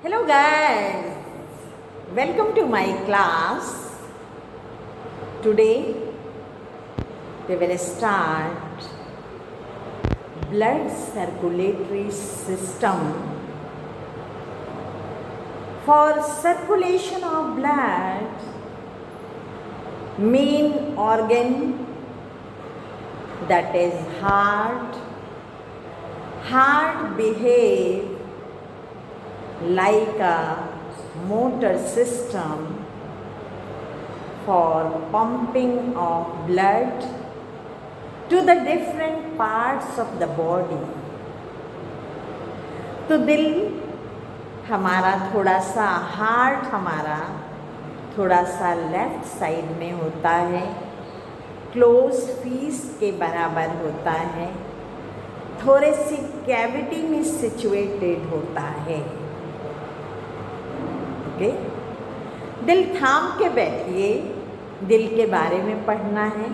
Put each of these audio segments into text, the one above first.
Hello guys, welcome to my class. Today we will start blood circulatory system. For circulation of blood, main organ that is heart behave like a motor system for pumping of blood to the different parts of the body. तो दिल हमारा थोड़ा सा, heart हमारा थोड़ा सा left side में होता है, क्लोज फीस के बराबर होता है, थोड़े सी कैविटी में सिचुएटेड होता है. ओके, दिल थाम के बैठिए. दिल के बारे में पढ़ना है,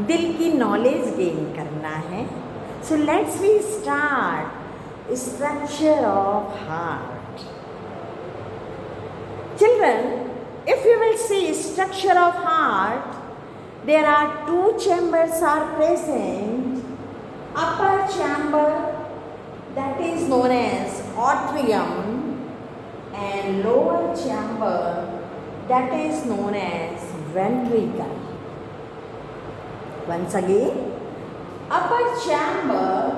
दिल की नॉलेज गेन करना है. So let's we start structure of heart. Children, if you will see structure of heart, there are two chambers are present. Upper chamber, that is known as atrium, and lower chamber, that is known as ventricle. Once again, upper chamber,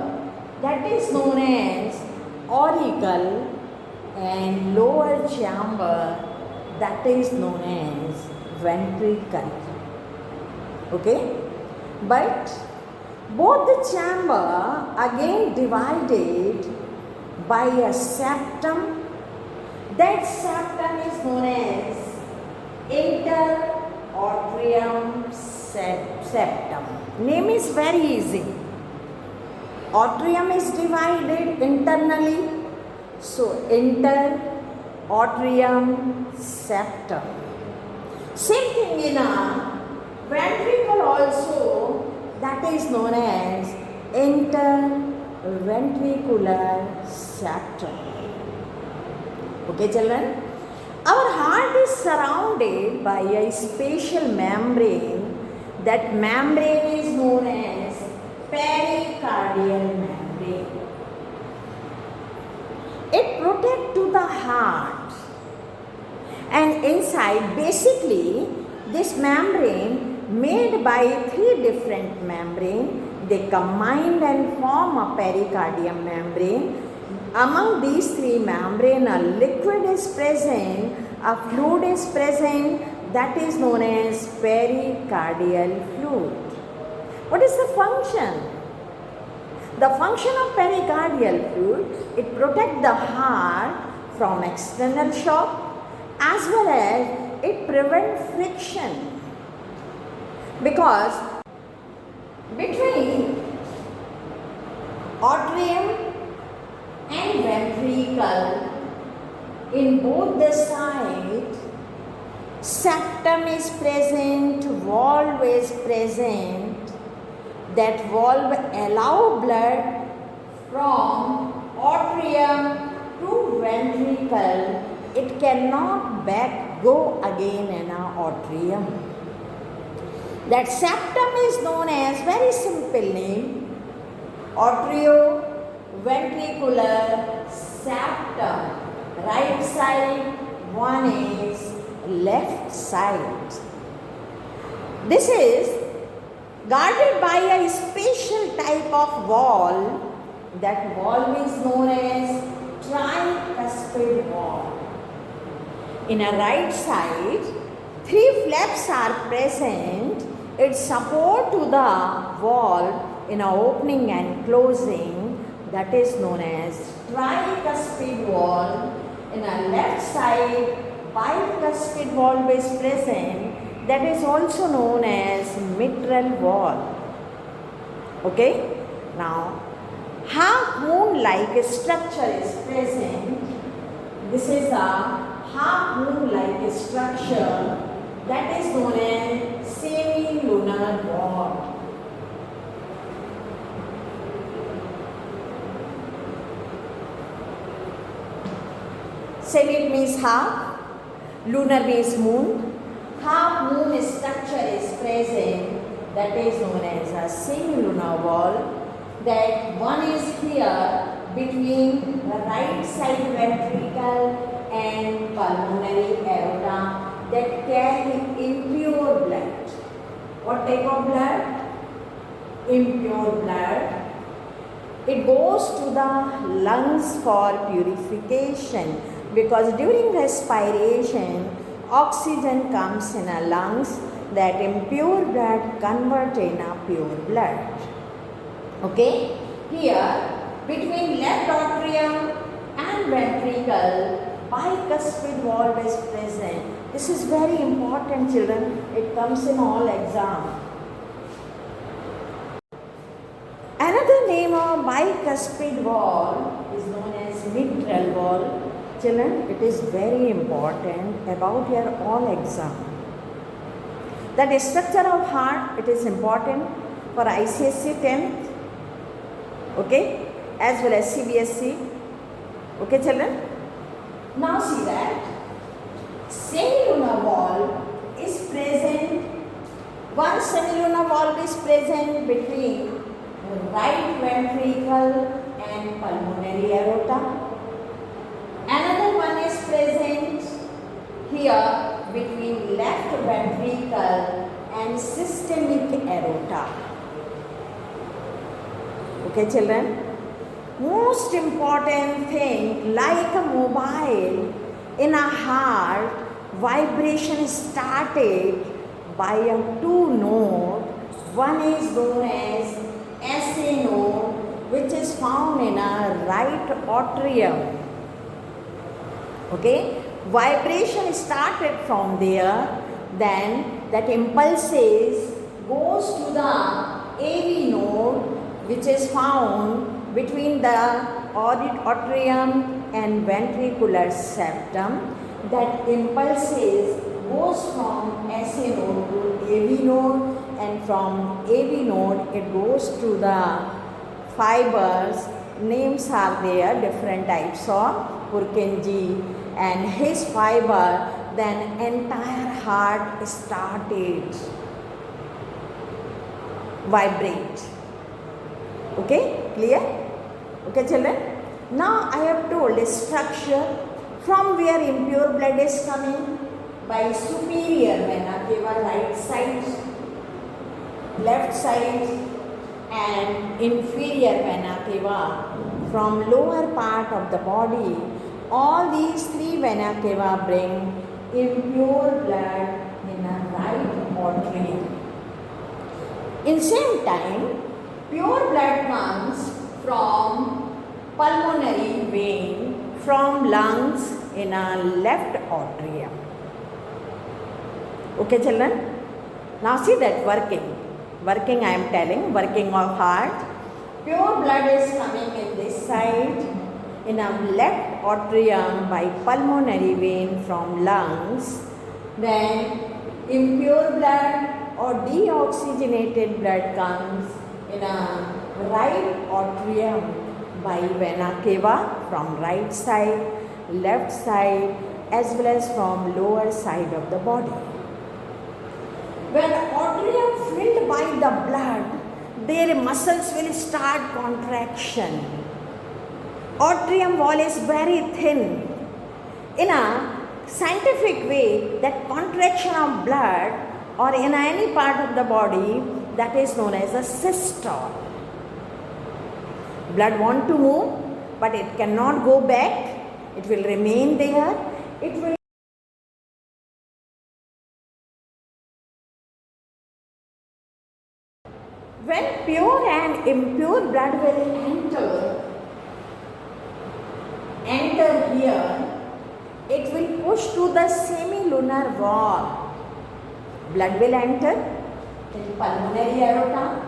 that is known as auricle, and lower chamber, that is known as ventricle. Okay, but both the chamber again divided by a septum. That septum is known as interatrium septum. Name is very easy. Atrium is divided internally, so interatrium septum. Same thing in a ventricle also, that is known as interventricular septum. Okay children, our heart is surrounded by a special membrane. That membrane is known as pericardial membrane. It protects to the heart, and inside basically this membrane made by three different membrane, they combined and form a pericardium membrane. Among these three membrane, a liquid is present, a fluid is present, that is known as pericardial fluid. What is the function? The function of pericardial fluid, it protects the heart from external shock as well as it prevents friction. Because between atrium and ventricle, in both the sides, septum is present, valve is present. That valve allow blood from atrium to ventricle. It cannot back go again in our atrium. That septum is known as, very simple name, atrioventricular septum. Right side, one is left side. This is guarded by a special type of valve. That valve is known as tricuspid valve. In a right side, three flaps are present. It support to the valve in a opening and closing, that is known as tricuspid valve. In a left side, bicuspid valve is present, that is also known as mitral valve. Okay, now half moon like structure is present. This is a half moon like structure, that is known as semi-lunar valve. Semi means half, lunar means moon. Half moon structure is present, that is known as a semilunar wall. That one is here between the right side ventricle and pulmonary aorta that carry impure blood. What type of blood? Impure blood. It goes to the lungs for purification, because during respiration oxygen comes in our lungs, that impure blood convert in a pure blood. Okay, here between left atrium and ventricle bicuspid valve is present. This is very important, children. It comes in all exam. Another name of bicuspid valve is known as mitral valve. Children, it is very important about your all exam. That structure of heart, it is important for ICSE 10th, okay, as well as CBSE. Okay, children. Now see that semilunar valve is present. One semilunar valve is present between right ventricle and pulmonary aorta. Another one is present here between left ventricle and systemic aorta. Okay, children. Most important thing, like a mobile in a heart, vibration started by a two node. One is known as SA node, which is found in a right atrium. Okay, vibration started from there, then that impulses goes to the AV node, which is found between the atrium and ventricular septum. That impulses goes from SA node to AV node, and from AV node it goes to the fibers. Names are there, different types of Purkinje and his fiber. Then entire heart started vibrate. Okay, clear? Okay, children. Now I have told a structure from where impure blood is coming. By superior vena cava, right side, left side, and inferior vena cava from lower part of the body. All these three vena cava bring impure blood in a right atrium. In same time, pure blood comes from pulmonary vein from lungs in a left atrium. Okay, children? Now see that working. Working I am telling, working of heart. Pure blood is coming in this side in a left atrium by pulmonary vein from lungs. Then impure blood or deoxygenated blood comes in a right atrium by vena cava from right side, left side, as well as from lower side of the body. When atrium filled by the blood, their muscles will start contraction. Atrium wall is very thin. In a scientific way, that contraction of blood or in any part of the body, that is known as a systole. Blood want to move, but it cannot go back. It will remain there. It will when pure and impure blood will enter here, it will push to the semilunar wall. Blood will enter in pulmonary aorta,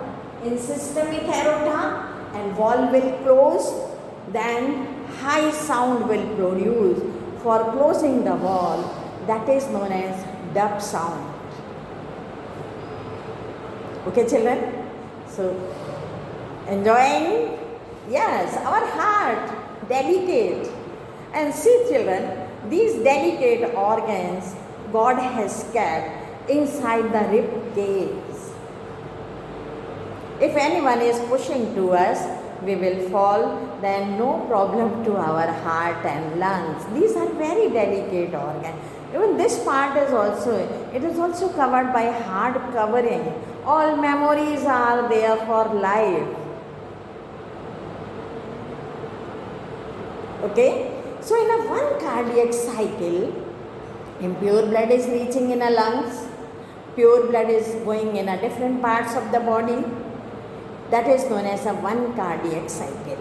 in systemic aorta, and wall will close. Then high sound will produce for closing the wall. That is known as dub sound. Okay, children? So, enjoying? Yes, our heart, delicate. And see, children, these delicate organs God has kept inside the rib cage. If anyone is pushing to us, we will fall, then no problem to our heart and lungs. These are very delicate organs. Even this part is also covered by hard covering. All memories are there for life. Okay? So in a one cardiac cycle, impure blood is reaching in a lungs, pure blood is going in a different parts of the body. That is known as a one cardiac cycle.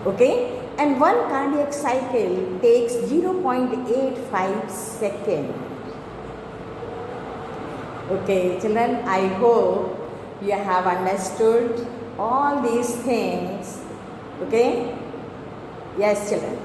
Okay? And one cardiac cycle takes 0.85 seconds. Okay, children, I hope you have understood all these things. Okay? Yes, children.